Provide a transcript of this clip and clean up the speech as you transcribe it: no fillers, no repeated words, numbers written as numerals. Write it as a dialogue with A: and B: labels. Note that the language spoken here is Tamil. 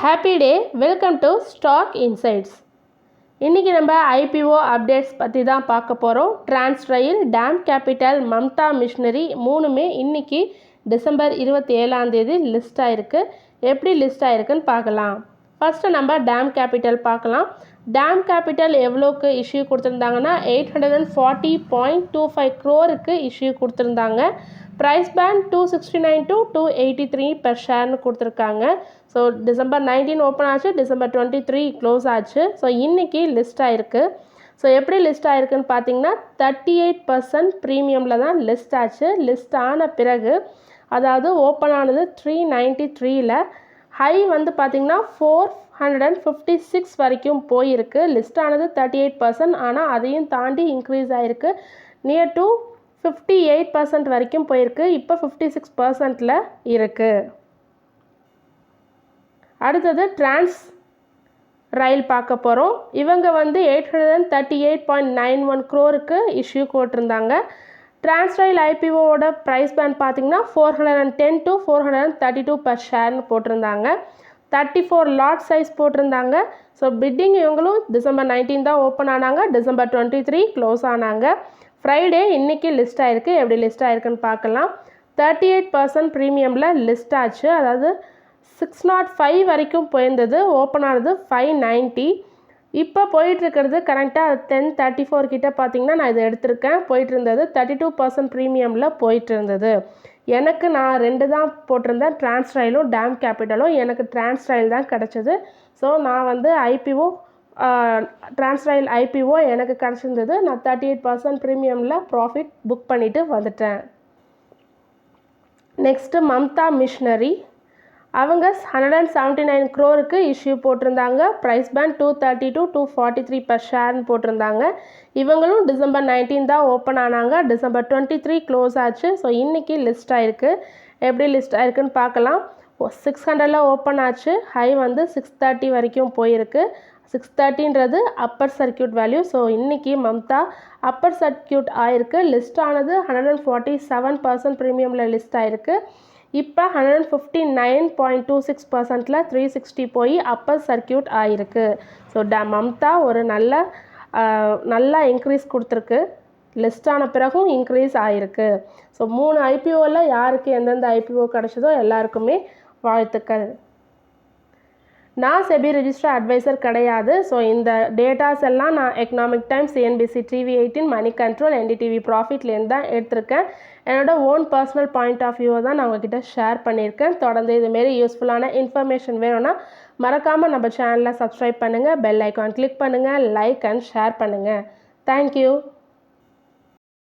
A: Happy day, welcome to Stock Insights. இன்றைக்கி நம்ம ஐபிஓ அப்டேட்ஸ் பற்றி தான் பார்க்க போகிறோம். Transrail, Dam Capital, Mamata Machinery மூணுமே இன்றைக்கி டிசம்பர் 27 லிஸ்ட் ஆகிருக்கு. எப்படி லிஸ்ட் ஆகிருக்குன்னு பார்க்கலாம். ஃபஸ்ட்டு நம்ம டேம் கேபிட்டல் பார்க்கலாம். டேம் கேபிட்டல் எவ்வளோக்கு இஷ்யூ கொடுத்துருந்தாங்கன்னா 840.25 crore இஷ்யூ கொடுத்துருந்தாங்க. ப்ரைஸ் பேண்ட் 269 to 283 per ஷேர்னு கொடுத்துருக்காங்க. ஸோ டிசம்பர் 19 ஓப்பன் ஆச்சு, டிசம்பர் 23 க்ளோஸ் ஆச்சு. ஸோ இன்றைக்கி லிஸ்ட் ஆகிருக்கு. ஸோ எப்படி லிஸ்ட் ஆகிருக்குன்னு பார்த்தீங்கன்னா 38% ப்ரீமியமில் தான் லிஸ்ட் ஆச்சு. லிஸ்ட் ஆன பிறகு அதாவது ஓப்பன் ஆனது 393ல், ஹை வந்து பார்த்திங்கன்னா 456 வரைக்கும் போயிருக்கு. லிஸ்ட் ஆனது 38%, ஆனால் அதையும் தாண்டி இன்க்ரீஸ் ஆகிருக்கு. நியர் டு 58% வரைக்கும் போயிருக்கு. இப்போ 56%ல் இருக்குது. அடுத்தது டிரான்ஸ் ரயில் பார்க்க போகிறோம். இவங்க வந்து 838.91 crore இஷ்யூ போட்டிருந்தாங்க. டிரான்ஸ்ரயில் ஐபிஓவோட ப்ரைஸ் பேண்ட் பார்த்திங்கன்னா 410 to 432 per ஷேர்னு போட்டிருந்தாங்க. 34 லாட் சைஸ் போட்டிருந்தாங்க. ஸோ பிட்டிங் இவங்களும் டிசம்பர் 19 தான் ஓப்பன் ஆனாங்க, டிசம்பர் 23 க்ளோஸ் ஆனாங்க. ஃப்ரைடே இன்றைக்கி லிஸ்ட் ஆகிருக்கு. எப்படி லிஸ்ட் ஆகிருக்குன்னு பார்க்கலாம். 38% ப்ரீமியமில் லிஸ்ட் ஆச்சு. அதாவது 605 வரைக்கும் போயிருந்தது. ஓப்பன் ஆனது 590. இப்போ போயிட்டுருக்கிறது கரெக்டாக 1034 கிட்ட பார்த்திங்கன்னா நான் இதை எடுத்திருக்கேன். போயிட்டு இருந்தது 32% ப்ரீமியமில் போயிட்டு இருந்தது. எனக்கு நான் 2 தான் போட்டிருந்தேன், டிரான்ஸ்ட்ரெயிலும் டேம் கேபிட்டலும். எனக்கு டிரான்ஸ்ட்ரெயில் தான் கிடச்சிது. ஸோ நான் வந்து ஐபிஓ டிரான்ஸ்ட்ரெயில் ஐபிஓ எனக்கு கிடச்சிருந்தது. நான் 38% ப்ரீமியமில் ப்ராஃபிட் புக் பண்ணிவிட்டு வந்துட்டேன். Next Mamata Machinery. அவங்க 179 crore இஷ்யூ போட்டிருந்தாங்க. ப்ரைஸ் பேண்ட் 230 to 243 per ஷேர்னு போட்டிருந்தாங்க. இவங்களும் டிசம்பர் 19 தான் ஓப்பன் ஆனாங்க, டிசம்பர் 23 க்ளோஸ் ஆச்சு. ஸோ இன்றைக்கி லிஸ்ட் ஆகிருக்கு. எப்படி லிஸ்ட் ஆகிருக்குன்னு பார்க்கலாம். 600ல் ஓப்பன் ஆச்சு. ஹை வந்து 630 வரைக்கும் போயிருக்கு. 630ன்றது அப்பர் சர்க்கியூட் வேல்யூ. ஸோ இன்றைக்கி மம்தா அப்பர் சர்க்கியூட் ஆகிருக்கு. லிஸ்ட் ஆனது 147% ப்ரீமியமில் லிஸ்ட் ஆகிருக்கு. இப்போ 159.26%ல் 360 போய் அப்பர் சர்க்கியூட் ஆகிருக்கு. ஸோ மம்தா ஒரு நல்ல இன்க்ரீஸ் கொடுத்துருக்கு. லிஸ்ட் ஆன பிறகும் இன்க்ரீஸ் ஆகிருக்கு. ஸோ 3 ஐபிஓவில் யாருக்கு எந்தெந்த ஐபிஓ கிடச்சதோ எல்லாருக்குமே வாழ்த்துக்கள். நான் செபி ரெஜிஸ்டர் அட்வைசர் கிடையாது. ஸோ இந்த டேட்டாஸ் எல்லாம் நான் Economic Times, CNBC TV 18, Moneycontrol, NDTV ப்ராஃபிட்லேருந்து தான் எடுத்திருக்கேன். என்னோடய ஓன் பர்சனல் பாயிண்ட் ஆஃப் வியூவை தான் நான் உங்ககிட்ட ஷேர் பண்ணியிருக்கேன். தொடர்ந்து இதுமாரி யூஸ்ஃபுல்லான இன்ஃபர்மேஷன் வேணும்னா மறக்காமல் நம்ம சேனலை சப்ஸ்கிரைப் பண்ணுங்கள், பெல் ஐக்கான் கிளிக் பண்ணுங்கள், லைக் அண்ட் ஷேர் பண்ணுங்கள். தேங்க்யூ.